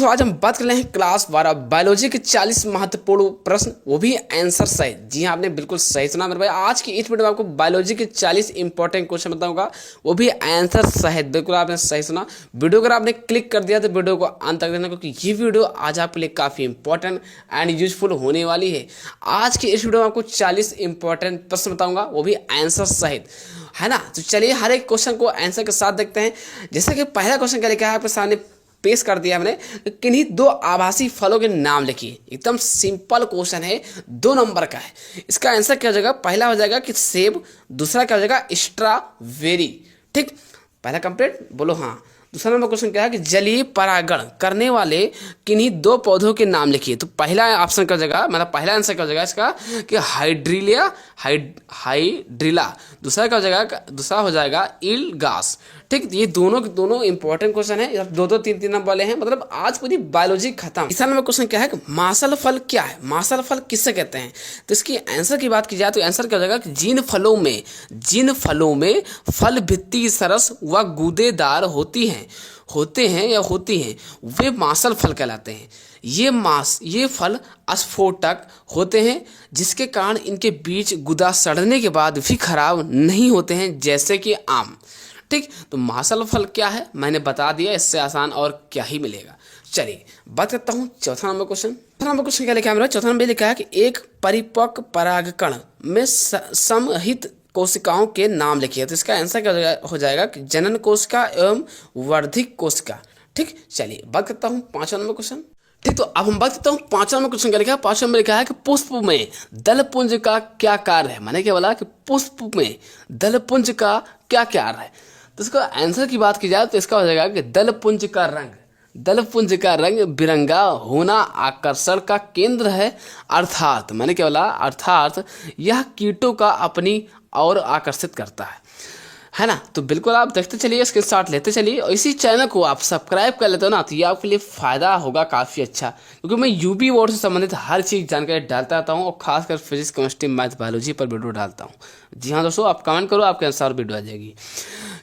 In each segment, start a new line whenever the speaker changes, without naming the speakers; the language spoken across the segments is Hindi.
दोस्तों आज हम बात कर रहे हैं क्लास 12 बायोलॉजी के 40 महत्वपूर्ण प्रश्न, वो भी आंसर सहित। जी हाँ, आपने बिल्कुल सही सुना मेरे भाई। आज की इस वीडियो में आपको बायोलॉजी के 40 इंपॉर्टेंट क्वेश्चन बताऊंगा, वो भी आंसर सहित। बिल्कुल आपने सही सुना। वीडियो अगर आपने क्लिक कर दिया तो वीडियो को अंत तक देखना, क्योंकि ये वीडियो आज आपके लिए काफ़ी इंपॉर्टेंट एंड यूजफुल होने वाली है। आज की इस वीडियो में आपको 40 इंपॉर्टेंट प्रश्न बताऊँगा, वो भी आंसर सहित, है ना। तो चलिए हर एक क्वेश्चन को आंसर के साथ देखते हैं। जैसे कि पहला क्वेश्चन क्या लिखा है आपके सामने पेश कर दिया हमने, किन्हीं दो आभासी फलों के नाम लिखिए। एकदम सिंपल क्वेश्चन है, 2 नंबर का है। इसका आंसर क्या हो जाएगा? पहला हो जाएगा कि सेब, दूसरा क्या हो जाएगा? स्ट्रॉबेरी। ठीक, पहला कंप्लीट, बोलो हाँ। दूसरा नंबर क्वेश्चन क्या है कि जलीय परागण करने वाले किन्हीं 2 पौधों के नाम लिखिए। तो पहला ऑप्शन क्या हो जाएगा, मतलब पहला आंसर क्या हो जाएगा इसका कि हाइड्रिलिया, हाइड्रिला। दूसरा क्या हो जाएगा? दूसरा हो जाएगा इलगास। ठीक, ये दोनों इंपॉर्टेंट क्वेश्चन है। 2-2, 3-3 नंबर वाले हैं, मतलब आज पूरी बायोलॉजी खत्म। तीसरा नंबर क्वेश्चन क्या है कि मासल फल क्या है? मासल फल किससे कहते हैं? तो इसकी आंसर की बात की जाए तो आंसर क्या हो जाएगा कि जिन फलों में फल भित्ति सरस व गूदेदार होती हैं वे मासल फल कहलाते हैं। ये फल अस्फोटक होते हैं, जिसके कारण इनके बीज गुदा सड़ने के बाद भी खराब नहीं होते हैं, जैसे कि आम। ठीक, तो मासल फल क्या है मैंने बता दिया, इससे आसान और क्या ही मिलेगा। चलिए बात करता हूँ चौथा नंबर क्वेश्चन। चौथा नंबर क्वेश्चन क्या लिखा है मेरा? चौथा नंबर लिखा है कि एक परिपक्व परागकण में समहित कोशिकाओं के नाम लिखिए। तो इसका आंसर क्या हो जाएगा कि जनन कोशिका एवं वर्धिक कोशिका। ठीक, चलिए बात करता हूँ 5वां नंबर क्वेश्चन। ठीक, तो अब हम बात करता हूँ 5वां नंबर क्वेश्चन क्या लिखा है? 5वां नंबर लिखा है कि पुष्प में दलपुंज का क्या कार्य है? मैंने क्या बोला कि पुष्प में दलपुंज का क्या कार्य है? तो इसका आंसर की बात की जाए तो इसका हो जाएगा कि दलपुंज का रंग बिरंगा होना आकर्षण का केंद्र है। अर्थात मैंने क्या बोला? अर्थात यह कीटों का अपनी ओर आकर्षित करता है ना। तो बिल्कुल आप देखते चलिए, स्क्रीनशॉट लेते चलिए, और इसी चैनल को आप सब्सक्राइब कर लेते हो ना, तो ये आपके लिए फ़ायदा होगा काफ़ी अच्छा, क्योंकि मैं यूपी बोर्ड से संबंधित हर चीज़ जानकारी डालता रहता हूँ, और खासकर फिजिक्स, केमिस्ट्री, मैथ, बायोलॉजी पर वीडियो डालता हूँ। जी हाँ दोस्तों, आप कमेंट करो, आपके अनुसार वीडियो आ जाएगी।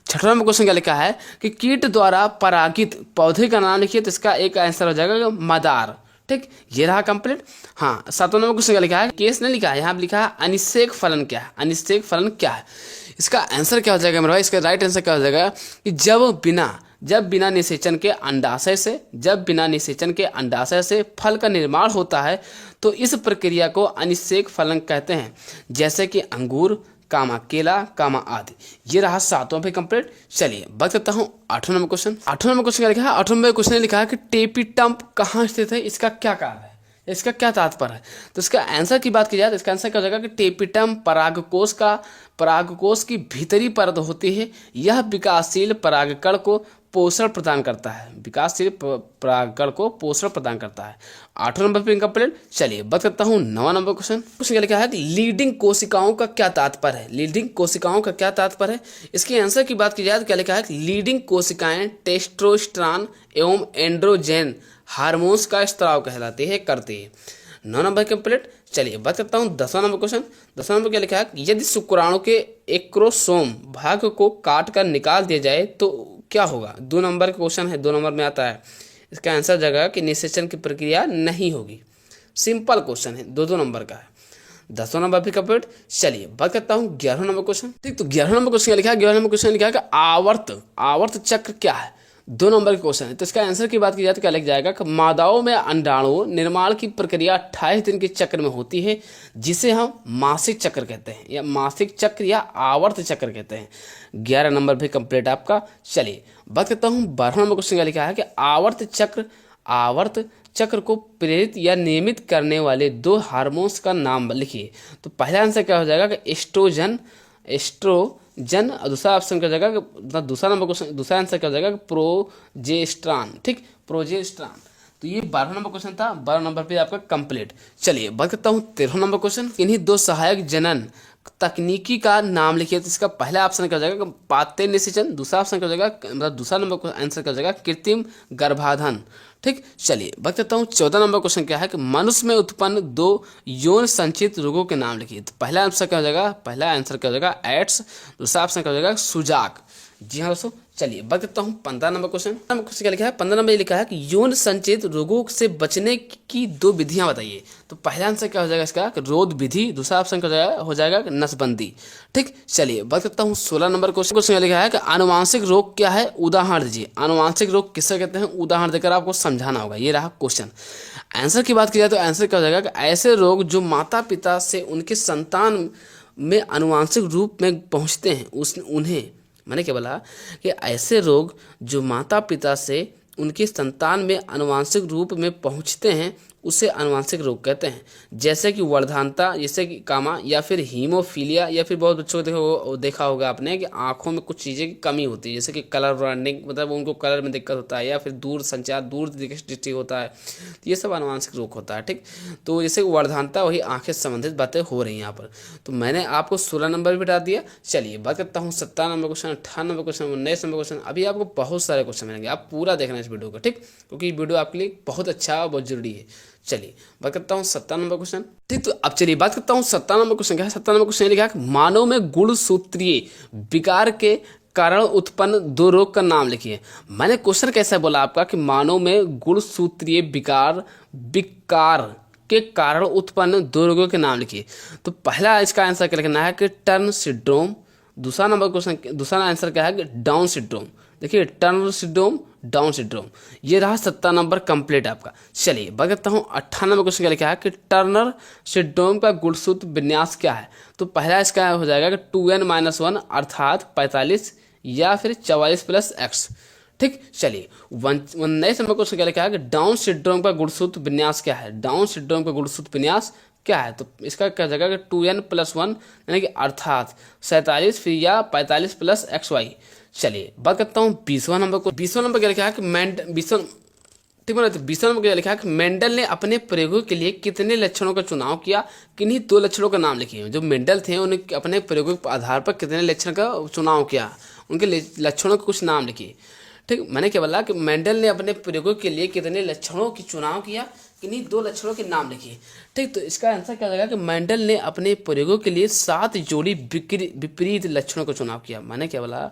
6वां नंबर क्वेश्चन क्या लिखा है कि कीट द्वारा परागित पौधे का नाम लिखिए। तो इसका एक आंसर हो जाएगा मदार। ठीक, ये रहा कंप्लीट। हाँ, 7वां नंबर क्वेश्चन क्या लिखा है? केस नहीं लिखा है, यहाँ लिखा है अनिषेक फलन क्या है? अनिषेक फलन क्या है? इसका आंसर क्या हो जाएगा मेरा भाई? इसका राइट आंसर क्या हो जाएगा कि जब बिना निषेचन के अंडाशय से फल का निर्माण होता है, तो इस प्रक्रिया को अनिषेक फलन कहते हैं, जैसे कि अंगूर, कामा केला, कामा आदि। ये रहा 7वां पे कंप्लीट। चलिए बात करता हूँ 8वां नंबर क्वेश्चन। 8वां नंबर क्वेश्चन क्या लिखा है? 8वां नंबर क्वेश्चन ने लिखा है कि टेपिटम्प कहाँ स्थित है? इसका क्या कार्य है? इसका क्या तात्पर्य है? तो इसका आंसर की बात की जाए तो इसका आंसर क्या हो जाएगा कि टेपिटम्प परागकोश की भीतरी परत होती है। यह विकासशील परागकण को पोषण प्रदान करता है। 8वां नंबर पे कंप्लीट। चलिए बात करता हूँ 9वां नंबर क्वेश्चन। क्या लिखा है कि लीडिंग कोशिकाओं का क्या तात्पर्य है? इसके आंसर की बात की जाए तो क्या लिखा है कि लीडिंग कोशिकाएं टेस्टोस्टेरोन एवं एंड्रोजन हार्मोन्स का स्त्राव करती है। 9 नंबर कंप्लीट। चलिए बात करता हूँ 10वां नंबर क्वेश्चन। 10वां नंबर क्या लिखा है? यदि शुक्राणु के एक्रोसोम भाग को काट कर निकाल दिया जाए तो क्या होगा? 2 नंबर का क्वेश्चन है, 2 नंबर में आता है। इसका आंसर जगह कि निषेचन की प्रक्रिया नहीं होगी। सिंपल क्वेश्चन है, 2-2 नंबर का है। 10वां नंबर भी कंप्लीट। चलिए बात करता हूँ 11वां नंबर क्वेश्चन। ठीक, तो 11वां नंबर क्वेश्चन लिखा है? 11वां नंबर क्वेश्चन लिखा है कि आवर्त चक्र क्या है? 2 नंबर का क्वेश्चन है। तो इसका आंसर की बात की जाए तो क्या लिख जाएगा कि मादाओं में अंडाणु निर्माण की प्रक्रिया 28 दिन के चक्र में होती है, जिसे हम मासिक चक्र कहते हैं, या मासिक चक्र या आवर्त चक्र कहते हैं। 11 नंबर भी कंप्लीट आपका। चलिए बात करता हूँ 12वां नंबर क्वेश्चन क्या लिखा है कि आवर्त चक्र को प्रेरित या नियमित करने वाले 2 हार्मोन्स का नाम लिखिए। तो पहला आंसर क्या हो जाएगा कि एस्ट्रोजन, और दूसरा ऑप्शन क्या हो जाएगा कि दूसरा आंसर क्या हो जाएगा कि प्रोजेस्टेरॉन। ठीक, प्रोजेस्टेरॉन। तो ये 12वां नंबर क्वेश्चन था। 12 नंबर पे आपका कंप्लीट। चलिए बात करता हूँ 13वां नंबर क्वेश्चन। इन्हीं 2 सहायक जनन तकनीकी का नाम लिखिए। तो इसका पहला ऑप्शन क्या हो जाएगा? पाते निषेचन। दूसरा ऑप्शन क्या हो जाएगा? मतलब दूसरा नंबर का आंसर क्या हो जाएगा? कृत्रिम गर्भाधान। ठीक, चलिए बात करता हूँ 14 नंबर क्वेश्चन क्या है कि मनुष्य में उत्पन्न 2 यौन संचित रोगों के नाम लिखिए। तो पहला आंसर क्या हो जाएगा? एड्स। दूसरा ऑप्शन क्या हो जाएगा? सुजाक। जी हाँ दोस्तों, चलिए बात करता हूँ 15 नंबर क्वेश्चन। क्या लिखा है 15 नंबर, ये लिखा है कि यौन संचेत रोगों से बचने की 2 विधियां बताइए। तो पहला आंसर क्या हो जाएगा इसका, रोध विधि। दूसरा ऑप्शन क्या हो जाएगा नसबंदी। ठीक, चलिए बात करता हूँ 16 नंबर क्वेश्चन। क्या लिखा है कि आनुवांशिक रोग क्या है, उदाहरण दीजिए। आनुवांशिक रोग किसे कहते हैं, उदाहरण देकर आपको समझाना होगा। ये रहा क्वेश्चन। आंसर की बात की जाए तो आंसर क्या हो जाएगा कि ऐसे रोग जो माता पिता से उनके संतान में आनुवांशिक रूप में पहुंचते हैं उन्हें, मैंने क्या बोला कि ऐसे रोग जो माता पिता से उनकी संतान में आनुवांशिक रूप में पहुंचते हैं उसे आनुवांशिक रोग कहते हैं। जैसे कि वर्धानता, जैसे कि कामा, या फिर हीमोफीलिया, या फिर बहुत बच्चों को देखा होगा आपने कि आंखों में कुछ चीज़ें की कमी होती है, जैसे कि कलर ब्रांडिंग, मतलब उनको कलर में दिक्कत होता है, या फिर दूर संचार, दूर दृष्टि होता है, तो ये सब आनुवांशिक रोग होता है। ठीक, तो जैसे वर्धानता, वही आंखें से संबंधित बातें हो रही हैं यहाँ पर। तो मैंने आपको 16 नंबर भी बता दिया। चलिए बात करता हूँ 17 number question, 18 number question, 19 number question. अभी आपको बहुत सारे क्वेश्चन मिलेंगे, आप पूरा देखना इस वीडियो को। ठीक, क्योंकि वीडियो आपके लिए बहुत अच्छा और बहुत जरूरी है। चलिए बात करता हूँ 17 नंबर क्वेश्चन। ठीक, तो अब चलिए बात करता हूँ 17 नंबर क्वेश्चन। क्या है 17 नंबर क्वेश्चन, लिखा है मानव में गुणसूत्रीय विकार के कारण उत्पन्न 2 रोग का नाम लिखिए। मैंने क्वेश्चन कैसा बोला आपका कि मानव में गुणसूत्रीय विकार के कारण उत्पन्न 2 रोगों के नाम लिखिए। तो पहला इसका आंसर क्या लिखना है कि टर्न सिंड्रोम। दूसरा नंबर क्वेश्चन, दूसरा आंसर क्या है कि डाउन सिंड्रोम। देखिए टर्न सिंड्रोम, डाउन सिंड्रोम। ये रहा 17 नंबर कंप्लीट आपका। चलिए बात करता हूँ 18 नंबर क्वेश्चन। क्या लिखा है कि टर्नर सिंड्रोम का गुणसूत्र विन्यास क्या है। तो पहला इसका हो जाएगा कि 2n-1 अर्थात 45 या फिर 44+x। ठीक, चलिए 19 नंबर क्वेश्चन क्या लिखा है कि डाउन सिंड्रोम का गुणसूत्र विन्यास क्या है। डाउन सिंड्रोम का गुणसूत्र विन्यास क्या है। तो इसका क्या जगह कि 2n+1 यानी कि अर्थात 47 फिर या 45+xy। चलिए बात करता हूँ 20वां नंबर को। 20वां नंबर क्या लिखा है कि 20वां नंबर क्या लिखा है कि मेंडल ने अपने प्रयोगों के लिए कितने लक्षणों का चुनाव किया। किन्हीं 2 लक्षणों का नाम लिखिए। जो मेंडल थे उन्हें अपने प्रयोगों के आधार पर कितने लक्षण का चुनाव किया, उनके लक्षणों के कुछ नाम लिखिए। ठीक, मैंने क्या बोला कि मेंडल ने अपने प्रयोगों के लिए कितने लक्षणों की चुनाव किया, किन्हीं 2 लक्षणों के नाम लिखिए। ठीक, तो इसका आंसर क्या होगा कि मेंडल ने अपने प्रयोगों के लिए 7 जोड़ी विपरीत लक्षणों का चुनाव किया। मैंने क्या बोला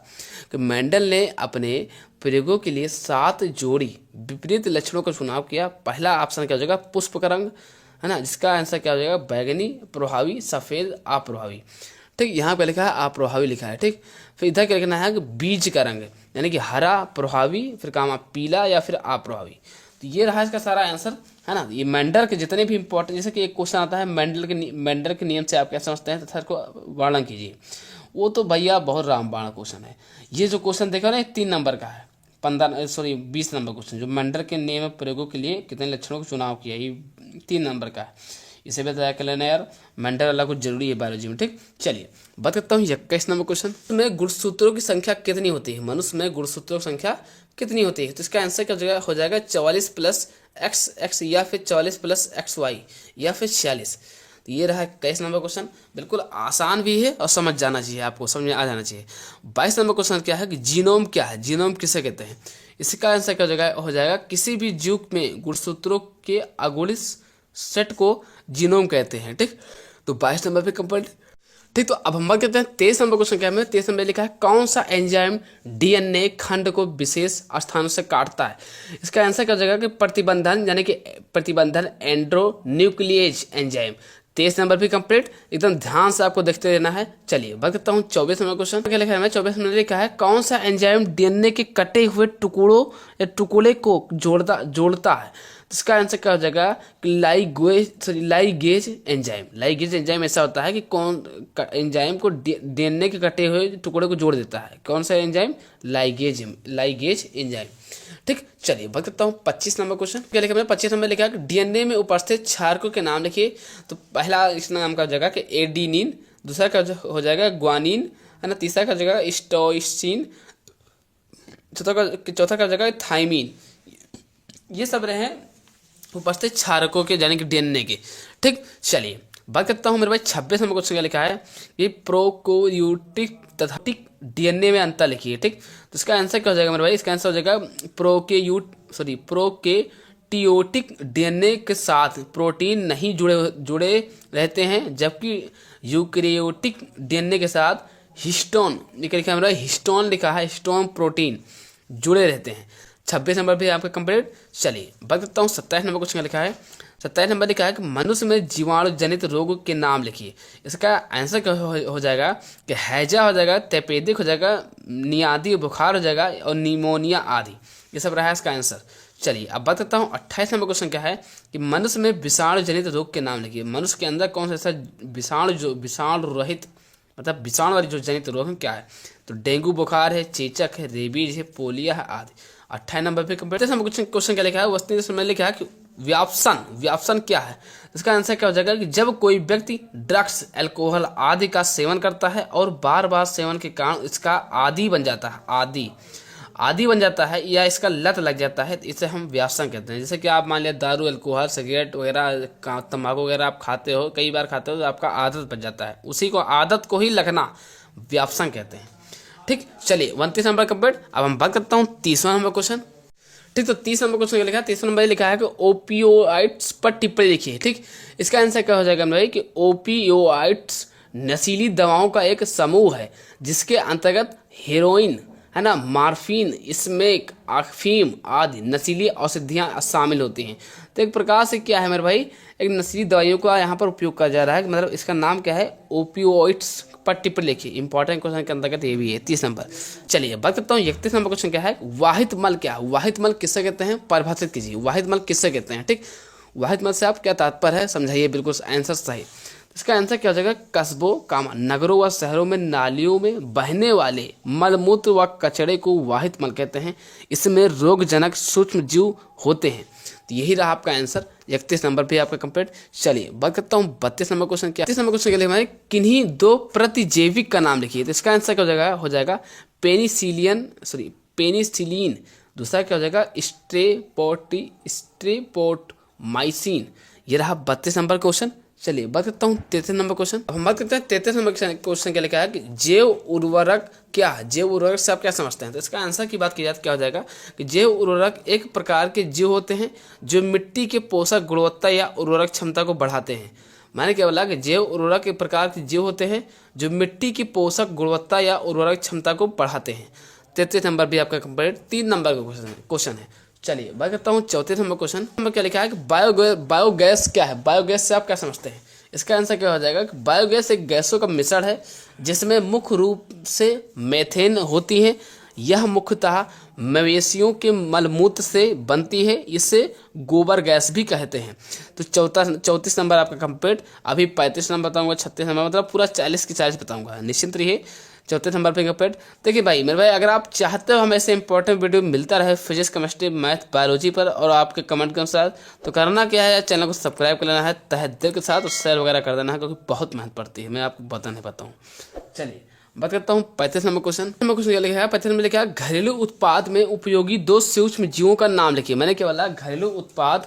कि मेंडल ने अपने प्रयोगों के लिए 7 जोड़ी विपरीत लक्षणों का चुनाव किया। पहला ऑप्शन क्या हो जाएगा, पुष्प का रंग, है ना, जिसका आंसर क्या हो जाएगा, बैगनी, प्रभावी, सफ़ेद, अप्रभावी। ठीक, यहाँ पे लिखा है अप्रभावी लिखा है। ठीक, फिर इधर क्या लिखना है कि बीज का रंग, यानी कि हरा प्रभावी, फिर कामा पीला, या फिर अप्रभावी। तो ये रहा इसका सारा आंसर, है ना। ये मेंडल के जितने भी इंपॉर्टेंट, जैसे कि एक क्वेश्चन आता है मेंडल के नियम से आप क्या समझते हैं, तथा इसको वर्णन कीजिए। वो तो भैया बहुत रामबाण क्वेश्चन है। ये जो क्वेश्चन देखा ना 3 नंबर का है, 20 नंबर क्वेश्चन, जो मेंडल के नियम प्रयोगों के लिए कितने लक्षणों का चुनाव किया, ये 3 नंबर का है। इसे बताया कर लेना यार, मेंडल वाला कुछ जरूरी है बायोलॉजी में। ठीक, चलिए बात करता हूँ 21 नंबर क्वेश्चन में गुणसूत्रों की संख्या कितनी होती है। मनुष्य में गुणसूत्रों की संख्या कितनी होती है। तो इसका आंसर क्या हो जाएगा 44+xx या फिर 44+xy या फिर 46। तो ये रहा 21 नंबर क्वेश्चन। बिल्कुल आसान भी है और समझ जाना चाहिए, आपको समझ में आ जाना चाहिए। 22 नंबर क्वेश्चन क्या है कि जीनोम क्या है, जीनोम किसे कहते हैं। इसका आंसर क्या हो जाएगा किसी भी जीव में गुणसूत्रों के अगुणित सेट को जीनोम कहते हैं। ठीक, तो 22 नंबर पे कंप्लीट। ठीक, तो अब हम बात करते हैं 23 नंबर क्वेश्चन। क्या है 23 नंबर लिखा है कौन सा एंजाइम डीएनए खंड को विशेष स्थानों से काटता है। इसका आंसर क्या हो जाएगा कि प्रतिबंधन, यानी कि प्रतिबंधन एंड्रोन्यूक्लिएज एंजाइम। 23 नंबर भी कंप्लीट, एकदम ध्यान से आपको देखते रहना है। चलिए बात करता हूँ 24 नंबर क्वेश्चन। क्या लिखा है 24 नंबर लिखा है कौन सा एंजाइम डीएनए के कटे हुए टुकड़ों या टुकड़े को जोड़ता है। इसका आंसर क्या हो जाएगा लाइगेज एंजाइम। लाइगेज एंजाइम ऐसा होता है कि कौन एंजाइम को डीएनए के कटे हुए टुकड़े को जोड़ देता है। कौन सा एंजाइम, लाइगेज एंजाइम। ठीक, चलिए बात करता हूँ 25 नंबर क्वेश्चन। क्या लिखा है 25 नंबर लिखा है डीएनए में उपस्थित क्षारकों के नाम लिखिए। तो पहला इस नाम का हो जाएगा कि एडेनिन, दूसरा का हो जाएगा ग्वानिन, है ना, तीसरा का हो जाएगा स्टोइसिन, चौथा का हो जाएगा थाइमिन। ये सब रहे उपस्थित क्षारकों के, यानी कि डीएनए के। ठीक, चलिए बात करता हूँ मेरे भाई 26 नंबर क्वेश्चन। क्या लिखा है ये प्रोकैरियोटिक तथा डीएनए में अंतर लिखिए। ठीक, तो इसका आंसर क्या हो जाएगा मेरे भाई, इसका आंसर हो जाएगा प्रोकैरियोटिक डीएनए के साथ प्रोटीन नहीं जुड़े रहते हैं, जबकि यूकैरियोटिक डीएनए के साथ हिस्टोन, ये लिखा है हिस्टोन लिखा है, हिस्टोन प्रोटीन जुड़े रहते हैं। 26 नंबर भी आपका कंप्लीट। चलिए बात करता हूँ 27 नंबर क्वेश्चन लिखा है। 27 नंबर लिखा है कि मनुष्य में जीवाणु जनित रोगों के नाम लिखिए। इसका आंसर क्या हो जाएगा कि हैजा हो जाएगा, तपेदिक हो जाएगा, नियादी बुखार हो जाएगा और निमोनिया आदि, ये सब रहा है इसका आंसर। चलिए अब बात करता हूँ 28 नंबर क्वेश्चन क्या है कि मनुष्य में विषाणु जनित रोग के नाम लिखिए। मनुष्य के अंदर कौन सा ऐसा विषाणु जो विषाणु रहित मतलब विषाणु वाली जो जनित रोग है क्या है, तो डेंगू बुखार है, चेचक है, रेबीज है, पोलिया है आदि। 28 नंबर पे क्वेश्चन क्या लिखा है, वस्तु समय लिखा है कि व्यापसन क्या है। इसका आंसर क्या हो जाएगा कि जब कोई व्यक्ति ड्रग्स, अल्कोहल आदि का सेवन करता है और बार बार सेवन के कारण इसका आदी बन जाता है, आदी बन जाता है या इसका लत लग जाता है, तो इसे हम व्यापसन कहते हैं। जैसे कि आप मान लिया दारू, अल्कोहल, सिगरेट वगैरह, तंबाकू वगैरह आप खाते हो, कई बार खाते हो तो आपका आदत बन जाता है, उसी को आदत को ही लगना व्यापसन कहते हैं। ठीक, चलिए 29 नंबर कंप्लीट। अब हम बात करता हूँ 30वां नंबर क्वेश्चन। ठीक, तो 30 नंबर क्वेश्चन लिखा है, 30 नंबर लिखा है कि ओपियोइड्स पर टिप्पणी लिखिए। ठीक, इसका आंसर क्या हो जाएगा भाई कि ओपियोइड्स नशीली दवाओं का एक समूह है जिसके अंतर्गत हेरोइन है ना, मार्फिन, स्मेक, अफीम आदि नशीली औषधियाँ शामिल होती हैं। तो एक प्रकार से क्या है मेरे भाई, एक नशीली दवाइयों का यहाँ पर उपयोग किया जा रहा है, मतलब इसका नाम क्या है, ओपियोइड्स पर टिप्पणी लिखिए। इंपॉर्टेंट क्वेश्चन के अंतर्गत ये भी है 30 नंबर। चलिए बात करता हूँ 31 नंबर क्वेश्चन क्या है, वाहित मल क्या है, वाहित मल किससे कहते हैं, परिभाषित कीजिए। वाहित मल किससे कहते हैं। ठीक, वाहित मल से आप क्या तात्पर्य है समझाइए, बिल्कुल आंसर सही। इसका आंसर क्या हो जाएगा, कस्बों, नगरों व शहरों में नालियों में बहने वाले मलमूत्र व कचड़े को वाहित मल कहते हैं। इसमें रोगजनक सूक्ष्म जीव होते हैं। तो यही रहा आपका आंसर। 31 नंबर पे आपका कंप्लीट। चलिए बात करता हूँ 32 नंबर क्वेश्चन क्या। 32 नंबर क्वेश्चन के लिए हमारे किन्हीं दो प्रतिजैविक का नाम लिखिए। तो इसका आंसर क्या हो जाएगा पेनिसिलिन। दूसरा क्या हो जाएगा, स्ट्रेप्टोमाइसिन। ये रहा 32 नंबर क्वेश्चन। चलिए बात करता हूँ 33 नंबर क्वेश्चन। अब हम बात करते हैं 33 नंबर क्वेश्चन क्या लिखा है कि जैव उर्वरक क्या है। जैव उर्वरक से आप क्या समझते हैं। तो इसका आंसर की बात की जाए तो क्या हो जाएगा कि जैव उर्वरक एक प्रकार के जीव होते हैं जो मिट्टी के पोषक गुणवत्ता या उर्वरक क्षमता को बढ़ाते हैं। मैंने क्या बोला कि जैव उर्वरक एक प्रकार के जीव होते हैं जो मिट्टी की पोषक गुणवत्ता या उर्वरक क्षमता को बढ़ाते हैं। 33 नंबर भी आपका कंप्लीट। 3 नंबर का क्वेश्चन है। चलिए बात करता हूँ 34 नंबर क्वेश्चन में क्या लिखा है कि बायोगैस क्या है। बायोगैस से आप क्या समझते हैं। इसका आंसर क्या हो जाएगा कि बायोगैस एक गैसों का मिश्रण है जिसमें मुख्य रूप से मेथेन होती है। यह मुख्यतः मवेशियों के मलमूत्र से बनती है, इसे गोबर गैस भी कहते हैं। तो 34 नंबर आपका कंप्लीट। अभी 35 नंबर बताऊंगा, 36 नंबर, मतलब पूरा 40 की 40 बताऊंगा, निश्चिंत रहिए। 34 नंबर पे कंप्लीट। देखिए भाई मेरे भाई, अगर आप चाहते हो हमें ऐसे इंपॉर्टेंट वीडियो मिलता रहे फिजिक्स, केमिस्ट्री, मैथ, बायोलॉजी पर और आपके कमेंट के अनुसार, तो करना क्या है, चैनल को सब्सक्राइब कर लेना है तहे दिल के साथ और शेयर वगैरह कर देना है, क्योंकि बहुत मेहनत पड़ती है, मैं आपको बता नहीं पाता हूँ। चलिए बात करता हूँ 35 नंबर क्वेश्चन। क्या लिखा है 35 नंबर लिखा है घरेलू उत्पाद में उपयोगी दो सूक्ष्म जीवों का नाम लिखिए। मैंने क्या बोला, घरेलू उत्पाद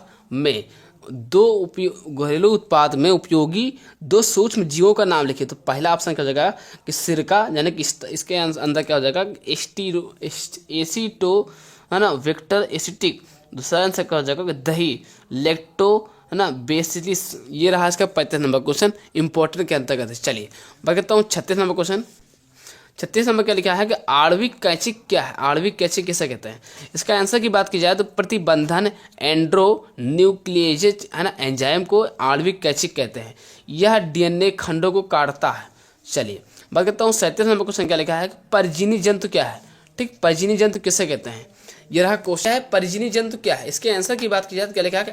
में उपयोगी दो सूक्ष्म जीवों का नाम लिखिए। तो पहला ऑप्शन क्या हो जाएगा कि सिरका, यानी कि इसके अंदर क्या हो जाएगा एसीटो है ना, वेक्टर एसिटिक। दूसरा आंसर क्या हो जाएगा कि दही, लेक्टो है ना, बेसिलिस। ये रहा इसका 35 नंबर क्वेश्चन इंपॉर्टेंट के अंतर्गत है। चलिए बात करता हूँ 36 नंबर क्वेश्चन। 36 नंबर क्या लिखा है कि आणविक कैंची क्या है। आणविक कैंची किसे कहते हैं। इसका आंसर की बात की जाए तो प्रतिबंधन एंड्रो न्यूक्लियेज है ना, एंजाइम को आणविक कैंची कहते हैं। यह डीएनए खंडों को काटता है। चलिए बात करता हूँ 37 नंबर क्वेश्चन क्या लिखा है कि परजीवी जंतु क्या है। ठीक, परजीवी जंतु किसे कहते हैं, ये रहा क्वेश्चन है। परजीवी जंतु क्या है, इसके आंसर की बात की जाए तो क्या लिखा है कि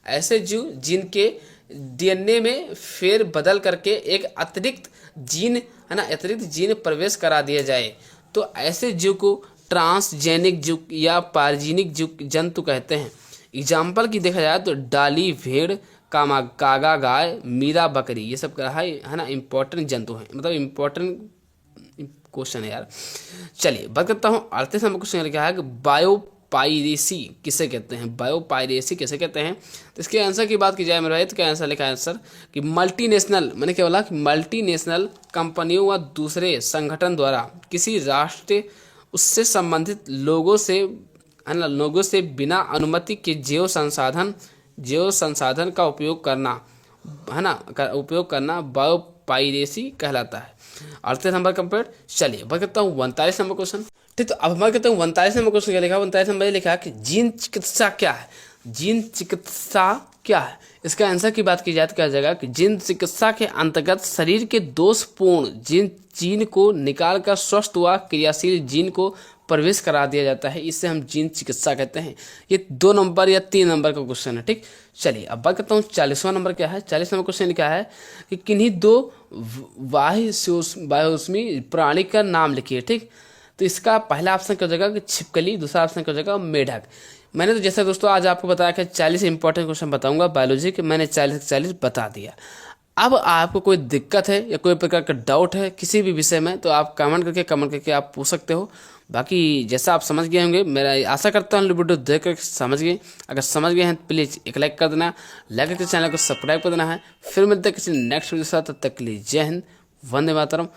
ऐसे जीव जिनके डीएनए में फेर बदल करके एक अतिरिक्त जीन प्रवेश करा दिया जाए, तो ऐसे जीव को ट्रांसजेनिक जीव या पारजीनिक जीव जंतु कहते हैं। एग्जाम्पल की देखा जाए तो डाली भेड़, कागा गाय, मीरा बकरी, ये सब रहा है ना, इंपॉर्टेंट जंतु हैं, मतलब इंपॉर्टेंट क्वेश्चन है यार। चलिए बात करता हूँ 38 नंबर क्वेश्चन क्या है कि बायोपायरेसी किसे कहते हैं। बायोपायरेसी किसे कहते हैं, तो इसके आंसर की बात की जाए मेरे भाई तो क्या आंसर लिखा है आंसर कि मल्टीनेशनल, मैंने क्या बोला कि मल्टीनेशनल कंपनियों व दूसरे संगठन द्वारा किसी राष्ट्र उससे संबंधित लोगों से बिना अनुमति के जैव संसाधन का उपयोग करना बायो पाइरेसी कहलाता है। 38 नंबर कंप्लीट। चलिए बात करता हूँ 39 नंबर क्वेश्चन। ठीक, तो अब हमारे कहते हैं 39 नंबर क्वेश्चन क्या लिखा है। 39 नंबर ये लिखा है कि जीन चिकित्सा क्या है। जीन चिकित्सा क्या है, इसका आंसर की बात की जाए तो क्या जाएगा कि जीन चिकित्सा के अंतर्गत शरीर के दोषपूर्ण जीन को निकालकर स्वस्थ व क्रियाशील जीन को प्रवेश करा दिया जाता है, इससे हम जीन चिकित्सा कहते हैं। ये 2 नंबर या 3 नंबर का क्वेश्चन है। ठीक, चलिए अब बात करता हूँ 40वां नंबर क्या है। 40 नंबर क्वेश्चन लिखा है कि किन्हीं 2 बाह्यऊष्मी प्राणी का नाम लिखिए। ठीक, तो इसका पहला ऑप्शन क्या हो जाएगा कि छिपकली, दूसरा ऑप्शन क्या हो जाएगा मेढक। मैंने तो जैसे दोस्तों आज आपको बताया कि 40 इंपॉर्टेंट क्वेश्चन बताऊंगा बायोलॉजी के, मैंने 40 बता दिया। अब आपको कोई दिक्कत है या कोई प्रकार का डाउट है किसी भी विषय में तो आप कमेंट करके आप पूछ सकते हो। बाकी जैसा आप समझ गए होंगे, मेरा आशा करता हूँ वीडियो देख कर समझ गए। अगर समझ गए हैं तो प्लीज़ एक लाइक कर देना, लाइक करके चैनल को सब्सक्राइब कर देना है। फिर मिलते हैं किसी नेक्स्ट वीडियो के साथ, तब तक के लिए जय हिंद, वंदे मातरम।